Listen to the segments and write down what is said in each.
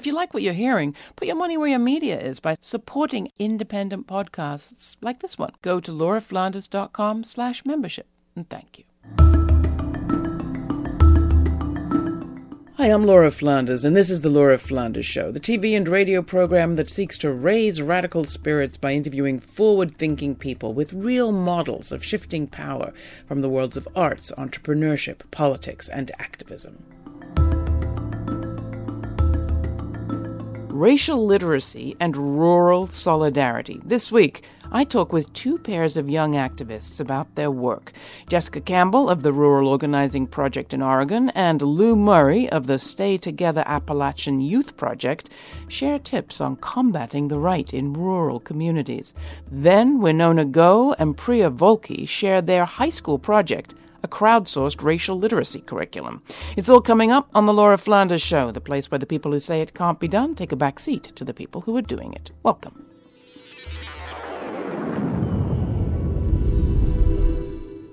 If you like what you're hearing, put your money where your media is by supporting independent podcasts like this one. Go to lauraflanders.com/membership, and thank you. Hi, I'm Laura Flanders, and this is The Laura Flanders Show, the TV and radio program that seeks to raise radical spirits by interviewing forward-thinking people with real models of shifting power from the worlds of arts, entrepreneurship, politics, and activism. Racial literacy and rural solidarity. This week, I talk with two pairs of young activists about their work. Jessica Campbell of the Rural Organizing Project in Oregon and Lou Murrey of the Stay Together Appalachian Youth Project share tips on combating the right in rural communities. Then Winona Go and Priya Volke share their high school project, a crowdsourced racial literacy curriculum. It's all coming up on The Laura Flanders Show, the place where the people who say it can't be done take a back seat to the people who are doing it. Welcome.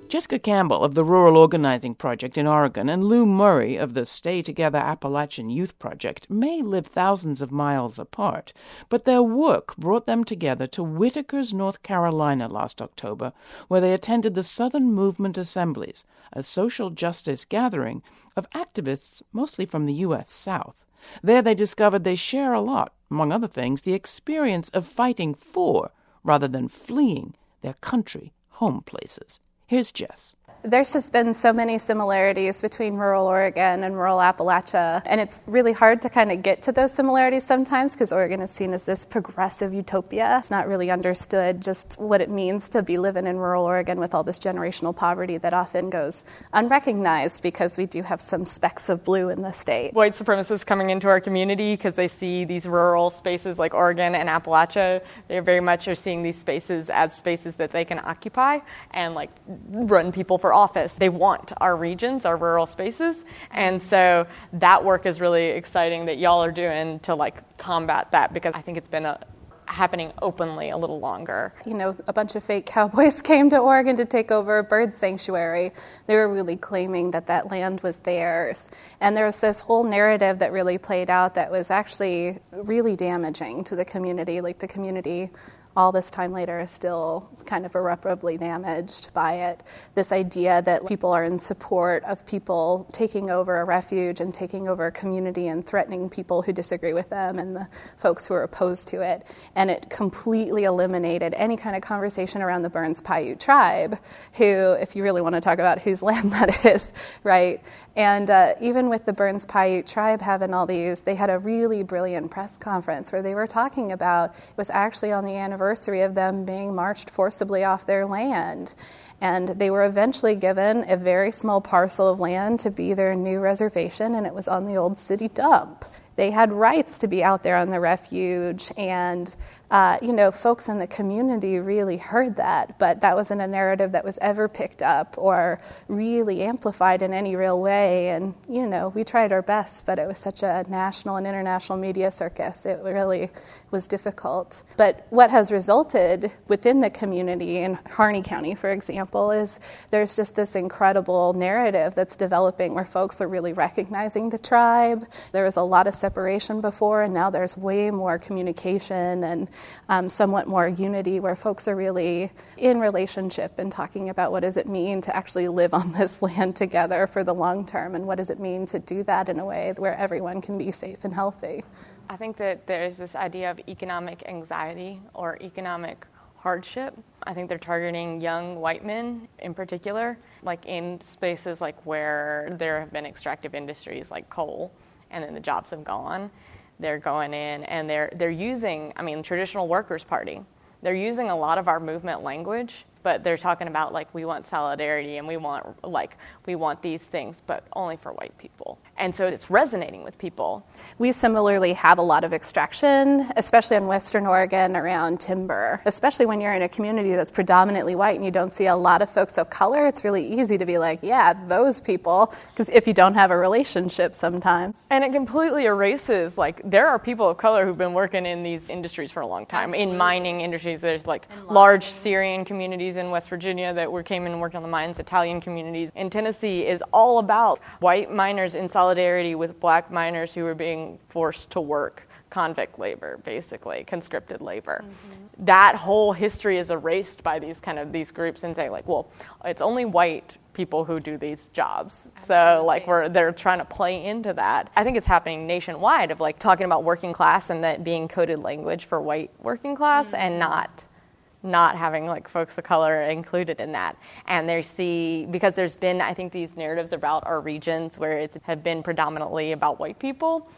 Jessica Campbell of the Rural Organizing Project in Oregon and Lou Murrey of the Stay Together Appalachian Youth Project may live thousands of miles apart, but their work brought them together to Whitakers, North Carolina last October, where they attended the Southern Movement Assemblies, a social justice gathering of activists mostly from the U.S. South. There they discovered they share a lot, among other things, the experience of fighting for, rather than fleeing, their country, home places. Here's Jess. There's just been so many similarities between rural Oregon and rural Appalachia, and it's really hard to kind of get to those similarities sometimes because Oregon is seen as this progressive utopia. It's not really understood just what it means to be living in rural Oregon with all this generational poverty that often goes unrecognized because we do have some specks of blue in the state. White supremacists coming into our community because they see these rural spaces like Oregon and Appalachia. They very much are seeing these spaces as spaces that they can occupy and like run people for office. They want our regions, our rural spaces, and so that work is really exciting that y'all are doing to like combat that, because I think it's been happening openly a little longer. You know, a bunch of fake cowboys came to Oregon to take over a bird sanctuary. They were really claiming that that land was theirs. And there was this whole narrative that really played out that was actually really damaging to the community. Like the community all this time later is still kind of irreparably damaged by it. This idea that people are in support of people taking over a refuge and taking over a community and threatening people who disagree with them and the folks who are opposed to it. And it completely eliminated any kind of conversation around the Burns-Paiute tribe, who, if you really want to talk about whose land that is, right? And even with the Burns-Paiute tribe having all these, they had a really brilliant press conference where they were talking about, it was actually on the anniversary of them being marched forcibly off their land. And they were eventually given a very small parcel of land to be their new reservation, and it was on the old city dump. They had rights to be out there on the refuge, and folks in the community really heard that, but that wasn't a narrative that was ever picked up or really amplified in any real way. And, we tried our best, but it was such a national and international media circus. It really was difficult. But what has resulted within the community in Harney County, for example, is there's just this incredible narrative that's developing where folks are really recognizing the tribe. There was a lot of separation before, and now there's way more communication and somewhat more unity where folks are really in relationship and talking about what does it mean to actually live on this land together for the long term, and what does it mean to do that in a way where everyone can be safe and healthy. I think that there's this idea of economic anxiety or economic hardship. I think they're targeting young white men in particular, like in spaces like where there have been extractive industries like coal, and then the jobs have gone. They're going in and they're using, traditional workers' party. They're using a lot of our movement language, but they're talking about we want solidarity and we want these things, but only for white people. And so it's resonating with people. We similarly have a lot of extraction, especially in Western Oregon around timber. Especially when you're in a community that's predominantly white and you don't see a lot of folks of color, it's really easy to be like, yeah, those people, because if you don't have a relationship sometimes. And it completely erases, there are people of color who've been working in these industries for a long time. Absolutely. In mining industries, there's large Syrian communities communities in West Virginia that came in and worked on the mines, Italian communities. In Tennessee is all about white miners in solidarity with black miners who were being forced to work. Convict labor, basically, conscripted labor. Mm-hmm. That whole history is erased by these groups and say, like, well, it's only white people who do these jobs. Absolutely. So, like, they're trying to play into that. I think it's happening nationwide of, like, talking about working class and that being coded language for white working class and not having, like, folks of color included in that. And they see, because there's been, I think, these narratives about our regions where it's have been predominantly about white people,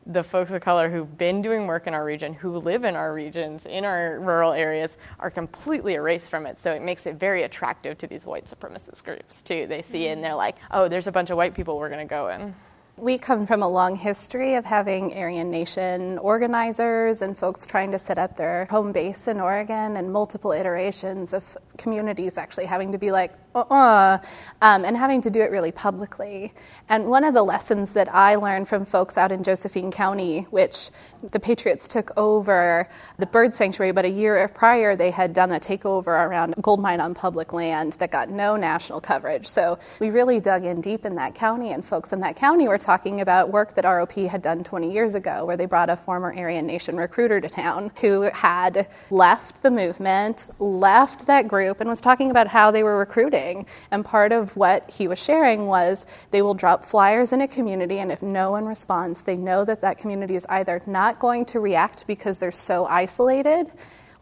the folks of color who've been doing work in our region, who live in our regions, in our rural areas, are completely erased from it. So it makes it very attractive to these white supremacist groups, too. They see it and they're like, oh, there's a bunch of white people we're going to go in. We come from a long history of having Aryan Nation organizers and folks trying to set up their home base in Oregon, and multiple iterations of communities actually having to be like, and having to do it really publicly. And one of the lessons that I learned from folks out in Josephine County, which the Patriots took over the bird sanctuary, but a year prior they had done a takeover around a gold mine on public land that got no national coverage. So we really dug in deep in that county, and folks in that county were talking about work that ROP had done 20 years ago, where they brought a former Aryan Nation recruiter to town who had left the movement, left that group, and was talking about how they were recruiting. And part of what he was sharing was they will drop flyers in a community, and if no one responds, they know that that community is either not going to react because they're so isolated,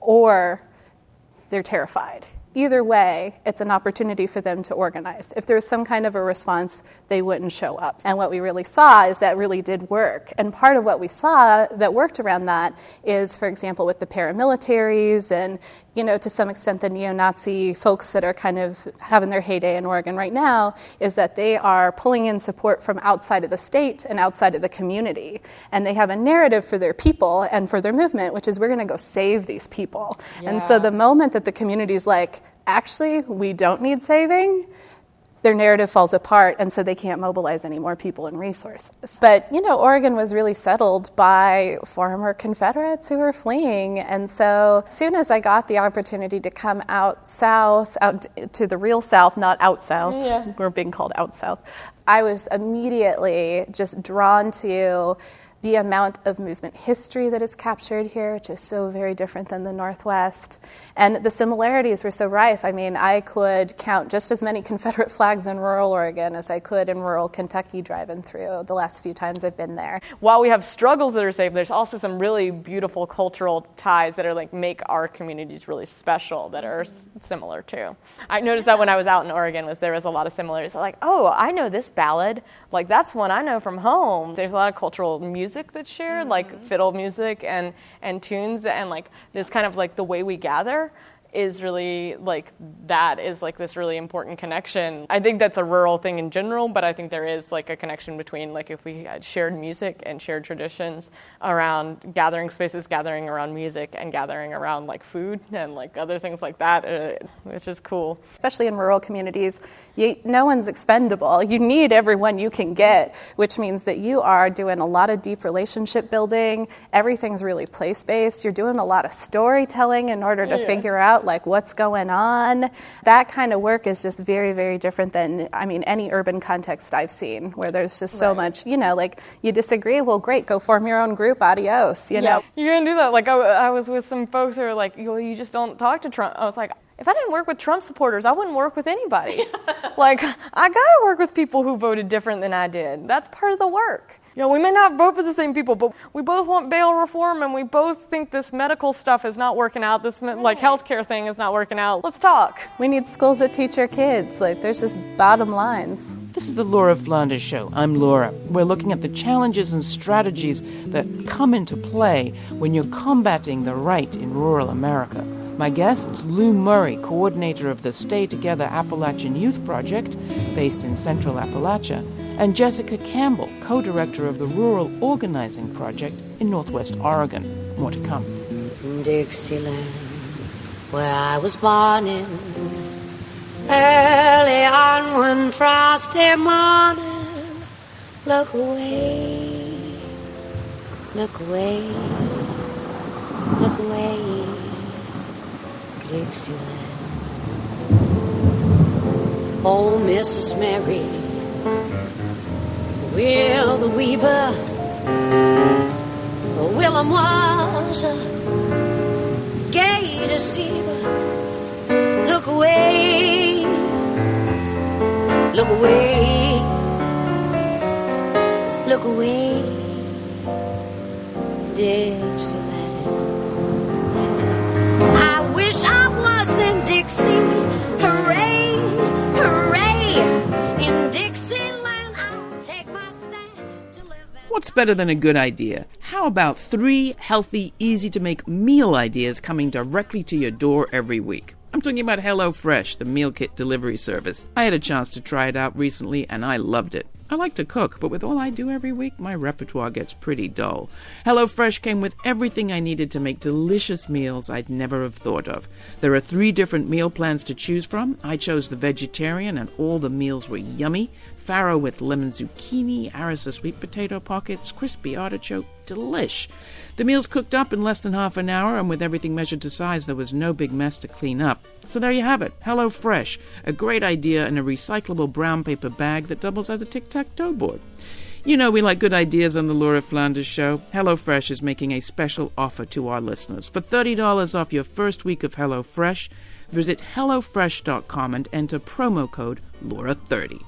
or they're terrified. Either way, it's an opportunity for them to organize. If there was some kind of a response, they wouldn't show up. And what we really saw is that really did work. And part of what we saw that worked around that is, for example, with the paramilitaries and, to some extent the neo-Nazi folks that are kind of having their heyday in Oregon right now, is that they are pulling in support from outside of the state and outside of the community. And they have a narrative for their people and for their movement, which is, we're going to go save these people. Yeah. And so the moment that the community's like, actually, we don't need saving, their narrative falls apart, and so they can't mobilize any more people and resources. But, Oregon was really settled by former Confederates who were fleeing, and so as soon as I got the opportunity to come out south, out to the real south, not out south, we're being called out south, I was immediately just drawn to the amount of movement history that is captured here, which is so very different than the Northwest. And the similarities were so rife. I mean, I could count just as many Confederate flags in rural Oregon as I could in rural Kentucky driving through the last few times I've been there. While we have struggles that are saved, there's also some really beautiful cultural ties that are like make our communities really special that are similar too. I noticed that when I was out in Oregon there was a lot of similarities. Like, oh, I know this ballad. Like, that's one I know from home. There's a lot of cultural music that's shared, like fiddle music and tunes, and like this kind of like the way we gather is really like that is like this really important connection. I think that's a rural thing in general, but I think there is like a connection between like if we had shared music and shared traditions around gathering spaces, gathering around music, and gathering around like food and like other things like that, which is cool. Especially in rural communities, no one's expendable. You need everyone you can get, which means that you are doing a lot of deep relationship building. Everything's really place-based. You're doing a lot of storytelling in order to figure out like what's going on. That kind of work is just very, very different than, any urban context I've seen, where there's just so much, like you disagree, well, great, go form your own group, adios, know. You're going to do that. Like I was with some folks who were like, you just don't talk to Trump. I was like, if I didn't work with Trump supporters, I wouldn't work with anybody. Like, I got to work with people who voted different than I did. That's part of the work. We may not vote for the same people, but we both want bail reform, and we both think this medical stuff is not working out. This like healthcare thing is not working out. Let's talk. We need schools that teach our kids. Like, there's just bottom lines. This is the Laura Flanders Show. I'm Laura. We're looking at the challenges and strategies that come into play when you're combating the right in rural America. My guest is Lou Murrey, coordinator of the Stay Together Appalachian Youth Project, based in Central Appalachia, and Jessica Campbell, co-director of the Rural Organizing Project in Northwest Oregon. More to come. Dixieland, where I was born in, early on one frosty morning, look away, look away, look away, Dixieland. Oh, Mrs. Mary, Will the Weaver, Willem was a gay deceiver. Look away, look away, look away, Dixieland. I wish I was in Dixie. Hooray, hooray, in Dixieland I'll take my stand to live. What's better than a good idea? How about 3 healthy, easy-to-make meal ideas coming directly to your door every week? I'm talking about HelloFresh, the meal kit delivery service. I had a chance to try it out recently, and I loved it. I like to cook, but with all I do every week, my repertoire gets pretty dull. HelloFresh came with everything I needed to make delicious meals I'd never have thought of. There are 3 different meal plans to choose from. I chose the vegetarian, and all the meals were yummy. Farro with lemon zucchini, Arisa sweet potato pockets, crispy artichoke, delish. The meals cooked up in less than half an hour, and with everything measured to size, there was no big mess to clean up. So there you have it, HelloFresh, a great idea in a recyclable brown paper bag that doubles as a tic-tac-toe board. You know we like good ideas on the Laura Flanders Show. HelloFresh is making a special offer to our listeners. For $30 off your first week of HelloFresh, visit HelloFresh.com and enter promo code Laura30.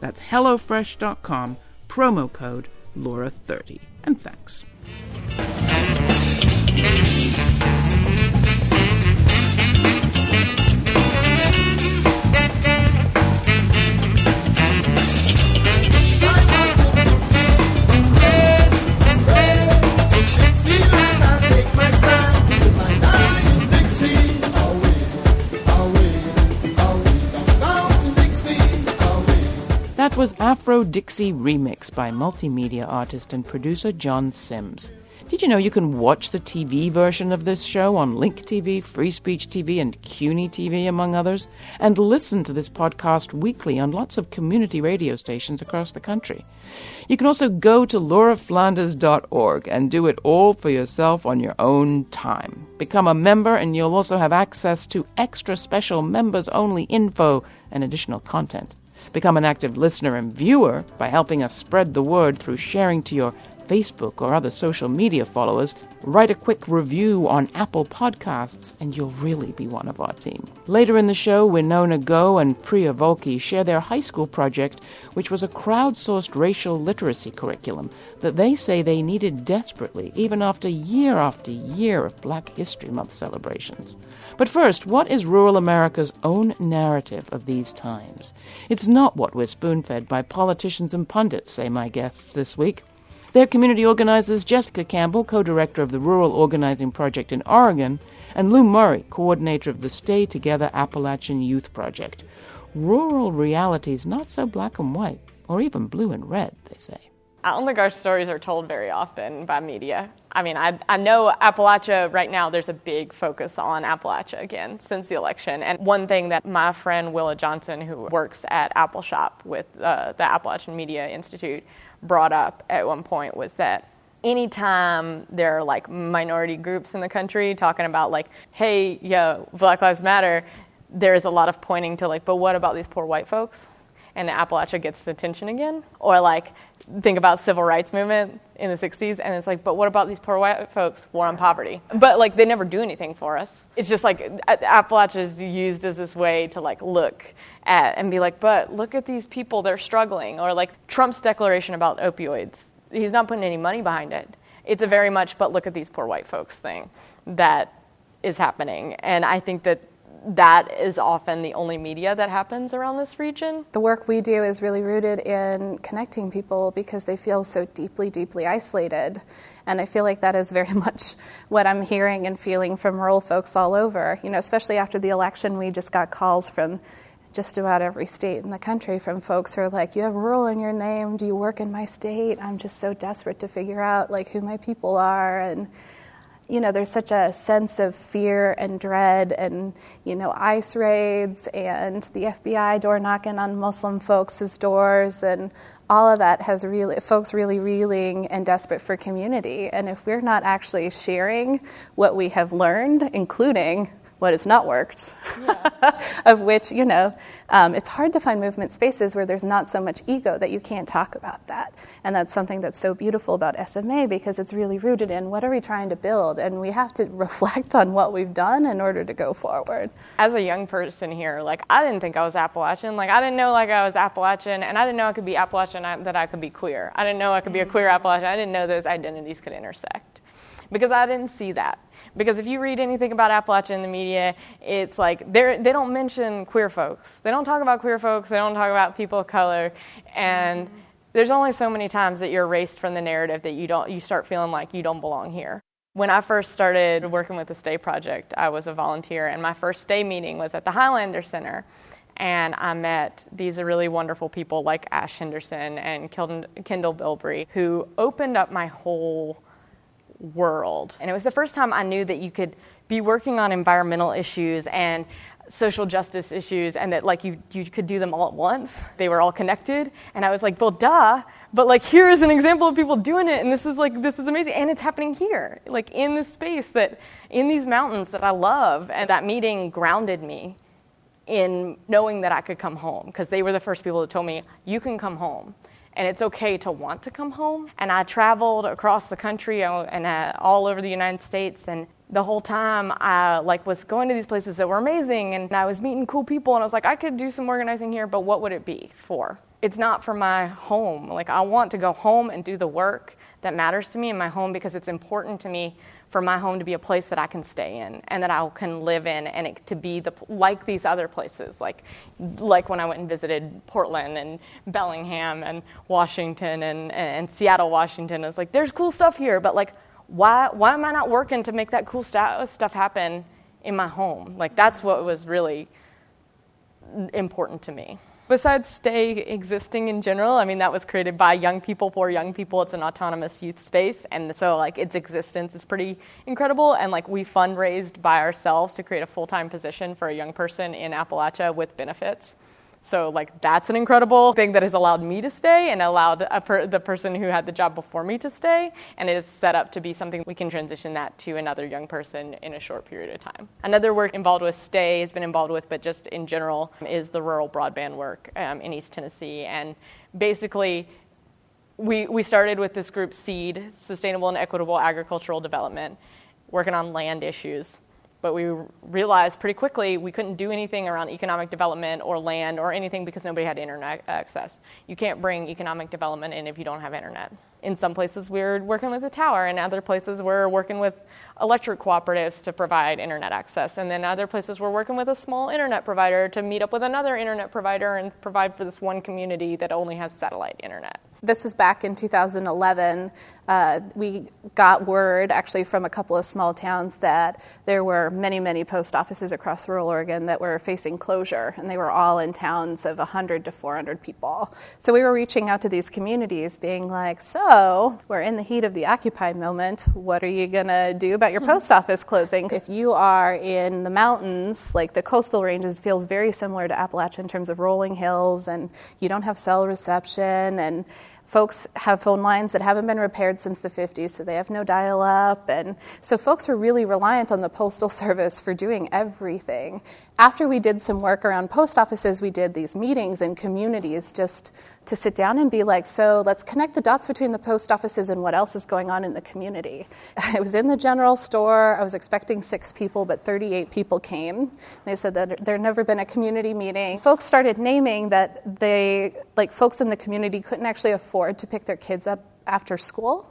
That's HelloFresh.com, promo code Laura30. And thanks. That was Afro-Dixie Remix by multimedia artist and producer John Sims. Did you know you can watch the TV version of this show on Link TV, Free Speech TV, and CUNY TV, among others, and listen to this podcast weekly on lots of community radio stations across the country? You can also go to lauraflanders.org and do it all for yourself on your own time. Become a member, and you'll also have access to extra special members-only info and additional content. Become an active listener and viewer by helping us spread the word through sharing to your Facebook or other social media followers. Write a quick review on Apple Podcasts, and you'll really be one of our team. Later in the show, Winona Go and Priya Volke share their high school project, which was a crowdsourced racial literacy curriculum that they say they needed desperately, even after year of Black History Month celebrations. But first, what is rural America's own narrative of these times? It's not what we're spoon-fed by politicians and pundits, say my guests this week. They're community organizers Jessica Campbell, co-director of the Rural Organizing Project in Oregon, and Lou Murrey, coordinator of the Stay Together Appalachian Youth Project. Rural reality's not so black and white, or even blue and red, they say. I don't think our stories are told very often by media. I mean, I know Appalachia right now, there's a big focus on Appalachia again since the election. And one thing that my friend Willa Johnson, who works at Apple Shop with the Appalachian Media Institute, brought up at one point was that anytime there are like minority groups in the country talking about like, hey, Black Lives Matter, there's a lot of pointing to like, but what about these poor white folks? And Appalachia gets attention again. Or like, think about civil rights movement in the 60s, and it's like, but what about these poor white folks? War on poverty. But like, they never do anything for us. It's just like, Appalachia is used as this way to like look at and be like, but look at these people, they're struggling. Or like Trump's declaration about opioids. He's not putting any money behind it. It's a very much, but look at these poor white folks thing that is happening. And I think that is often the only media that happens around this region. The work we do is really rooted in connecting people because they feel so deeply, deeply isolated. And I feel like that is very much what I'm hearing and feeling from rural folks all over. You know, especially after the election, we just got calls from just about every state in the country from folks who are like, you have rural in your name, do you work in my state? I'm just so desperate to figure out like who my people are. And you know, there's such a sense of fear and dread and, you know, ICE raids and the FBI door knocking on Muslim folks' doors, and all of that has folks really reeling and desperate for community. And if we're not actually sharing what we have learned, including what has not worked, of which, it's hard to find movement spaces where there's not so much ego that you can't talk about that. And that's something that's so beautiful about SMA, because it's really rooted in what are we trying to build, and we have to reflect on what we've done in order to go forward. As a young person here, I didn't think I was Appalachian. I didn't know I was Appalachian, and I didn't know I could be Appalachian, that I could be queer. I didn't know I could be a queer Appalachian. I didn't know those identities could intersect, because I didn't see that. Because if you read anything about Appalachia in the media, it's they don't mention queer folks. They don't talk about queer folks. They don't talk about people of color. And there's only so many times that you're erased from the narrative that you start feeling like you don't belong here. When I first started working with the Stay Project, I was a volunteer, and my first Stay meeting was at the Highlander Center. And I met these really wonderful people like Ash Henderson and Kendall Bilbrey, who opened up my whole world. And it was the first time I knew that you could be working on environmental issues and social justice issues, and that you could do them all at once. They were all connected, and I was like, well, duh, but here is an example of people doing it, and this is amazing, and it's happening here, in this space, in these mountains that I love. And that meeting grounded me in knowing that I could come home, because they were the first people that told me, you can come home. And it's okay to want to come home. And I traveled across the country and all over the United States. And the whole time I was going to these places that were amazing. And I was meeting cool people. And I was like, I could do some organizing here, but what would it be for? It's not for my home. I want to go home and do the work that matters to me in my home, because it's important to me for my home to be a place that I can stay in and that I can live in, and it to be like these other places, like when I went and visited Portland and Bellingham and Washington and Seattle, Washington. It's there's cool stuff here, but why am I not working to make that cool stuff happen in my home? That's what was really important to me. Besides Stay existing in general, that was created by young people for young people. It's an autonomous youth space, and so its existence is pretty incredible. And we fundraised by ourselves to create a full-time position for a young person in Appalachia with benefits. So that's an incredible thing that has allowed me to stay and allowed the person who had the job before me to stay, and it is set up to be something we can transition that to another young person in a short period of time. Another work involved with Stay has been involved with, but just in general, is the rural broadband work in East Tennessee. And basically, we started with this group, SEED, Sustainable and Equitable Agricultural Development, working on land issues. But we realized pretty quickly we couldn't do anything around economic development or land or anything because nobody had internet access. You can't bring economic development in if you don't have internet. In some places, we're working with a tower. In other places, we're working with electric cooperatives to provide internet access. And then other places, we're working with a small internet provider to meet up with another internet provider and provide for this one community that only has satellite internet. This is back in 2011. We got word, actually, from a couple of small towns that there were many, many post offices across rural Oregon that were facing closure, and they were all in towns of 100 to 400 people. So we were reaching out to these communities being like, so we're in the heat of the Occupy moment. What are you going to do about your post office closing? If you are in the mountains, the coastal ranges feels very similar to Appalachia in terms of rolling hills, and you don't have cell reception, and folks have phone lines that haven't been repaired since the 50s, so they have no dial-up. And so folks are really reliant on the Postal Service for doing everything. After we did some work around post offices, we did these meetings in communities just to sit down and be like, so let's connect the dots between the post offices and what else is going on in the community. I was in the general store. I was expecting 6 people, but 38 people came. They said that there had never been a community meeting. Folks started naming that folks in the community couldn't actually afford to pick their kids up after school.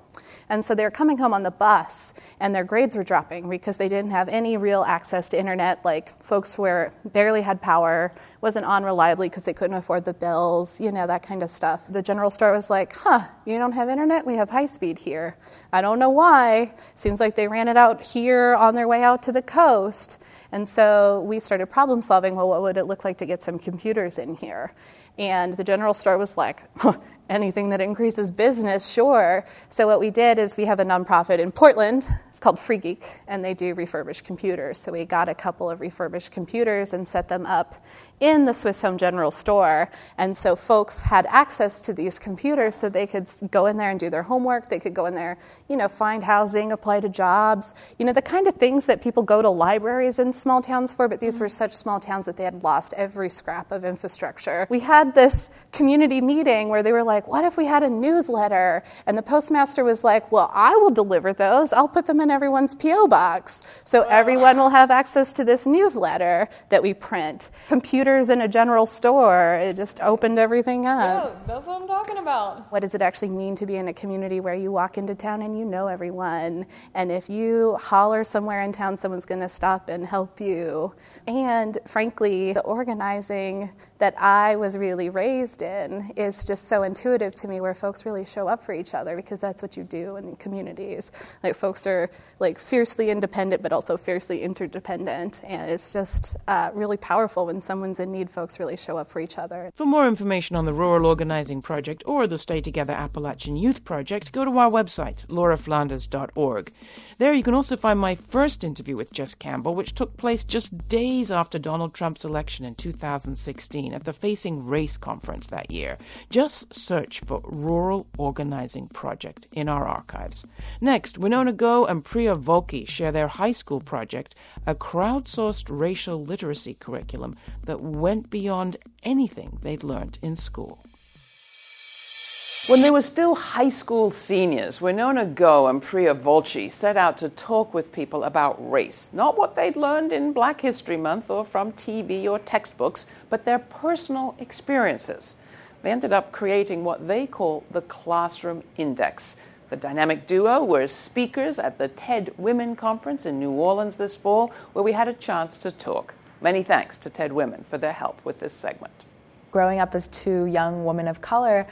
And so they were coming home on the bus, and their grades were dropping because they didn't have any real access to internet. Folks barely had power, wasn't on reliably because they couldn't afford the bills, that kind of stuff. The general store was like, you don't have internet? We have high speed here. I don't know why. Seems like they ran it out here on their way out to the coast. And so we started problem solving. Well, what would it look like to get some computers in here? And the general store was like, anything that increases business, sure. So what we did is we have a nonprofit in Portland. It's called Free Geek, and they do refurbished computers. So we got a couple of refurbished computers and set them up in the Swiss Home General store. And so folks had access to these computers so they could go in there and do their homework. They could go in there, find housing, apply apply to jobs, the kind of things that people go to libraries in small towns for, but these were such small towns that they had lost every scrap of infrastructure. We had this community meeting where they were like, what if we had a newsletter? And the postmaster was like, well, I will deliver those. I'll put them in everyone's P.O. box. So everyone will have access to this newsletter that we print. Computers in a general store, it just opened everything up. Yeah, that's what I'm talking about. What does it actually mean to be in a community where you walk into town and you know everyone? And if you holler somewhere in town, someone's going to stop and help you. And frankly, the organizing that I was really raised in is just so intuitive to me, where folks really show up for each other, because that's what you do in communities. Like, folks are like fiercely independent, but also fiercely interdependent. And it's just really powerful when someone's in need. Folks really show up for each other. For more information on the Rural Organizing Project or the Stay Together Appalachian Youth Project, go to our website, lauraflanders.org. There you can also find my first interview with Jess Campbell, which took place just days after Donald Trump's election in 2016 at the Facing Race conference that year. Just search for Rural Organizing Project in our archives. Next, Winona Go and Priya Volke share their high school project, a crowdsourced racial literacy curriculum that went beyond anything they'd learned in school. When they were still high school seniors, Winona Go and Priya Volke set out to talk with people about race. Not what they'd learned in Black History Month or from TV or textbooks, but their personal experiences. They ended up creating what they call the Classroom Index. The dynamic duo were speakers at the TED Women Conference in New Orleans this fall, where we had a chance to talk. Many thanks to TED Women for their help with this segment. Growing up as two young women of color,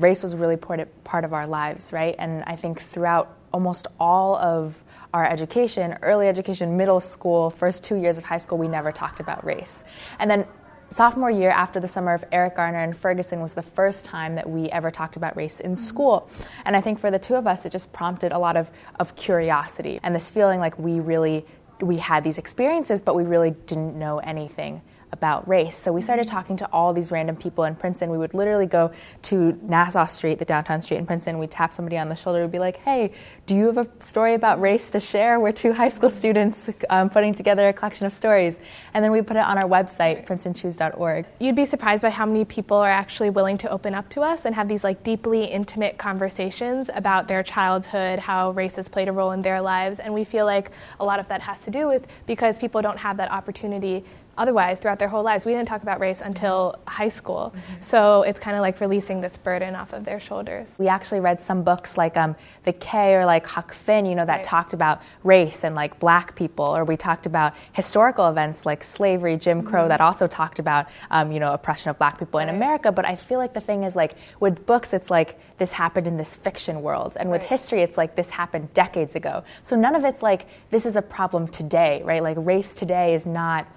race was a really part of our lives, right? And I think throughout almost all of our education, early education, middle school, first 2 years of high school, we never talked about race. And then sophomore year, after the summer of Eric Garner and Ferguson, was the first time that we ever talked about race in school. And I think for the two of us, it just prompted a lot of curiosity and this feeling like we had these experiences, but we really didn't know anything about race. So we started talking to all these random people in Princeton. We would literally go to Nassau Street, the downtown street in Princeton. We'd tap somebody on the shoulder. We'd be like, hey, do you have a story about race to share? We're two high school students putting together a collection of stories. And then we put it on our website, princetonchoose.org. You'd be surprised by how many people are actually willing to open up to us and have these deeply intimate conversations about their childhood, how race has played a role in their lives. And we feel like a lot of that has to do with because people don't have that opportunity otherwise throughout their whole lives. We didn't talk about race until high school. Mm-hmm. So it's kind of like releasing this burden off of their shoulders. We actually read some books like The K or Huck Finn, that right. talked about race and Black people, or we talked about historical events like slavery, Jim Crow, mm-hmm. that also talked about, oppression of Black people right. in America. But I feel like the thing is with books, it's this happened in this fiction world. And with right. history, it's this happened decades ago. So none of it's this is a problem today, right? Race today is not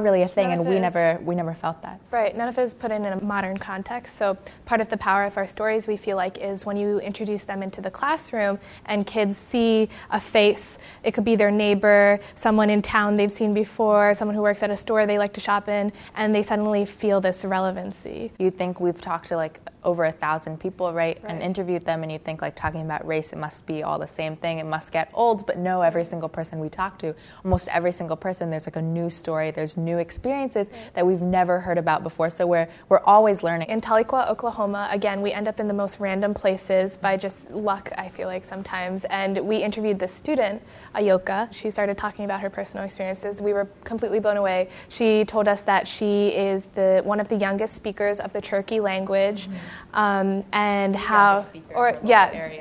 really a thing, and we never felt that. Right, none of it is put in a modern context. So part of the power of our stories, we feel is when you introduce them into the classroom and kids see a face. It could be their neighbor, someone in town they've seen before, someone who works at a store they like to shop in, and they suddenly feel this relevancy. You'd think we've talked to over 1,000 people, right? And interviewed them, and you'd think talking about race, it must be all the same thing, it must get old. But no, every single person we talk to, almost every single person, there's a new story, there's new experiences that we've never heard about before. So we're always learning. In Tahlequah, Oklahoma, again, we end up in the most random places by just luck, I feel sometimes. And we interviewed this student, Ayoka. She started talking about her personal experiences. We were completely blown away. She told us that she is one of the youngest speakers of the Cherokee language, and how,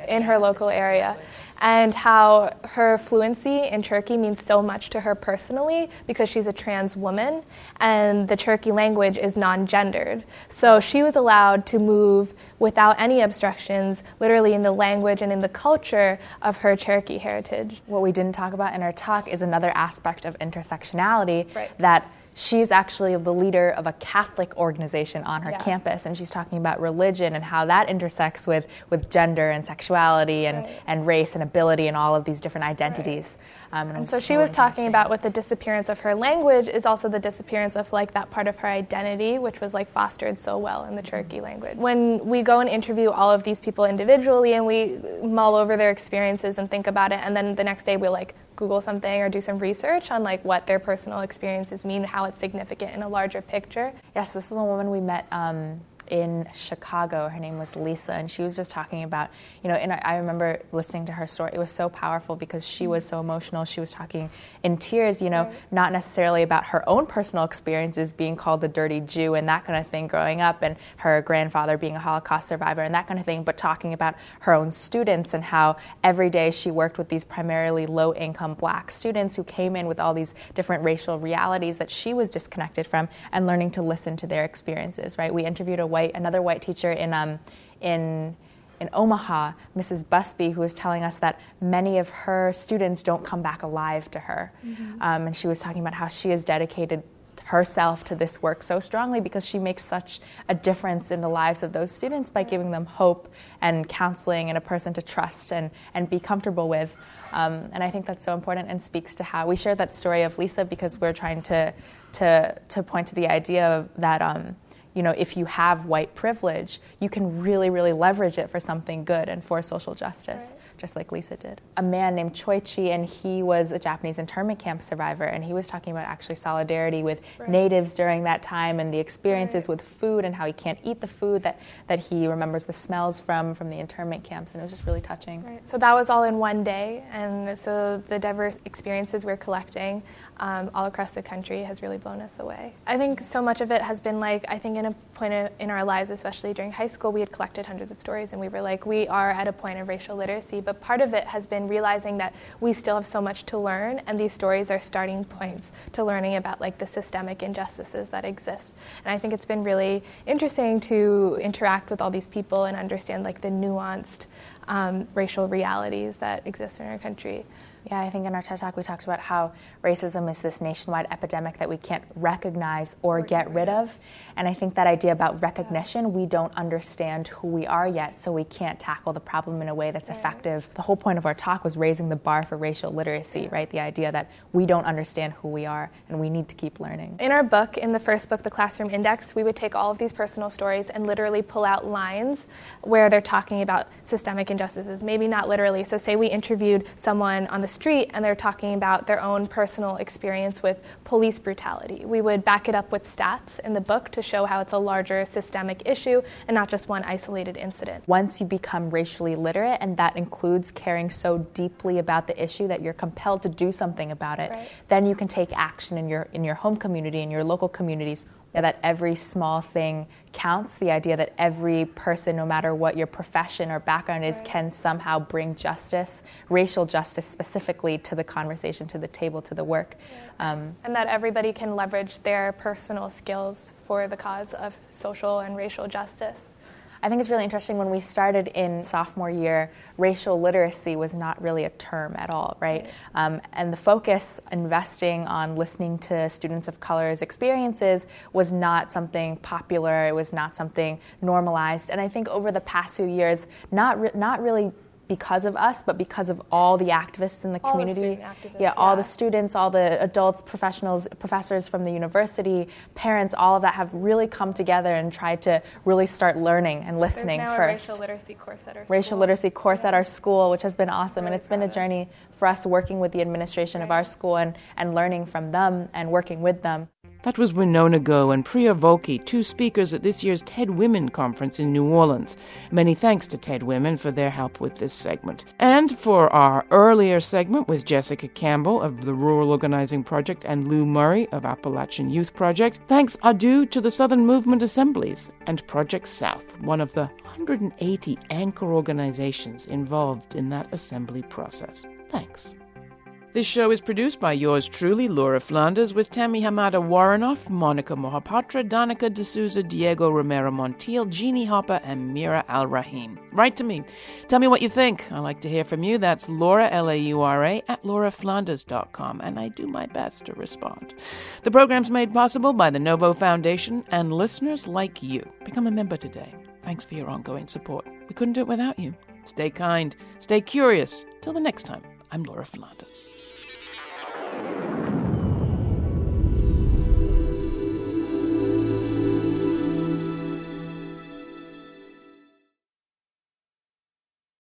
in her local area. And how her fluency in Cherokee means so much to her personally because she's a trans woman and the Cherokee language is non-gendered. So she was allowed to move without any obstructions, literally in the language and in the culture of her Cherokee heritage. What we didn't talk about in our talk is another aspect of intersectionality right. that she's actually the leader of a Catholic organization on her campus, and she's talking about religion and how that intersects with gender and sexuality and race and ability and all of these different identities. And so she was talking about with the disappearance of her language is also the disappearance of like that part of her identity, which was like fostered so well in the Cherokee language. When we go and interview all of these people individually and we mull over their experiences and think about it, and then the next day we'll like Google something or do some research on like what their personal experiences mean, how it's significant in a larger picture. Yes, this was a woman we met in Chicago. Her name was Lisa, and she was just talking about, I remember listening to her story. It was so powerful because she was so emotional. She was talking in tears, not necessarily about her own personal experiences being called the dirty Jew and that kind of thing growing up, and her grandfather being a Holocaust survivor and that kind of thing, but talking about her own students and how every day she worked with these primarily low-income Black students who came in with all these different racial realities that she was disconnected from, and learning to listen to their experiences, right? We interviewed another white teacher in Omaha, Mrs. Busby, who was telling us that many of her students don't come back alive to her. And she was talking about how she has dedicated herself to this work so strongly because she makes such a difference in the lives of those students by giving them hope and counseling and a person to trust and be comfortable with. And I think that's so important and speaks to how we shared that story of Lisa because we're trying to point to the idea that if you have white privilege, you can really, really leverage it for something good and for social justice, just like Lisa did. A man named Choichi, and he was a Japanese internment camp survivor, and he was talking about actually solidarity with natives during that time and the experiences with food and how he can't eat the food that he remembers the smells from the internment camps, and it was just really touching. Right. So that was all in one day, and so the diverse experiences we're collecting all across the country has really blown us away. I think so much of it has been in a point in our lives, especially during high school, we had collected hundreds of stories and we were like, we are at a point of racial literacy, but part of it has been realizing that we still have so much to learn, and these stories are starting points to learning about like the systemic injustices that exist. And I think it's been really interesting to interact with all these people and understand like the nuanced racial realities that exist in our country. Yeah, I think in our TED Talk we talked about how racism is this nationwide epidemic that we can't recognize or get rid of. And I think that idea about recognition, we don't understand who we are yet, so we can't tackle the problem in a way that's effective. The whole point of our talk was raising the bar for racial literacy, right? The idea that we don't understand who we are and we need to keep learning. In our book, in the first book, The Classroom Index, we would take all of these personal stories and literally pull out lines where they're talking about systemic injustices, maybe not literally. So say we interviewed someone on the street and they're talking about their own personal experience with police brutality. We would back it up with stats in the book to show how it's a larger systemic issue and not just one isolated incident. Once you become racially literate, and that includes caring so deeply about the issue that you're compelled to do something about it, then you can take action in your home community, in your local communities. That every small thing counts, the idea that every person, no matter what your profession or background is, can somehow bring justice, racial justice specifically, to the conversation, to the table, to the work. And that everybody can leverage their personal skills for the cause of social and racial justice. I think it's really interesting, when we started in sophomore year, racial literacy was not really a term at all, right? And the focus, investing on listening to students of color's experiences, was not something popular. It was not something normalized. And I think over the past few years, not really because of us, but because of all the activists in the community. All the students, all the adults, professionals, professors from the university, parents, all of that have really come together and tried to really start learning and listening first. There's now a racial literacy course at our school. Racial literacy course at our school, which has been awesome. Really, and it's been a journey for us working with the administration of our school and learning from them and working with them. That was Winona Go and Priya Volke, two speakers at this year's TED Women Conference in New Orleans. Many thanks to TED Women for their help with this segment. And for our earlier segment with Jessica Campbell of the Rural Organizing Project and Lou Murrey of Appalachian Youth Project, thanks are due to the Southern Movement Assemblies and Project South, one of the 180 anchor organizations involved in that assembly process. Thanks. This show is produced by yours truly, Laura Flanders, with Tammy Hamada Warrenoff, Monica Mohapatra, Danica D'Souza, Diego Romero Montiel, Jeannie Hopper, and Mira Al-Rahim. Write to me. Tell me what you think. I like to hear from you. That's Laura, Laura, at lauraflanders.com, and I do my best to respond. The program's made possible by the Novo Foundation and listeners like you. Become a member today. Thanks for your ongoing support. We couldn't do it without you. Stay kind. Stay curious. Till the next time, I'm Laura Flanders.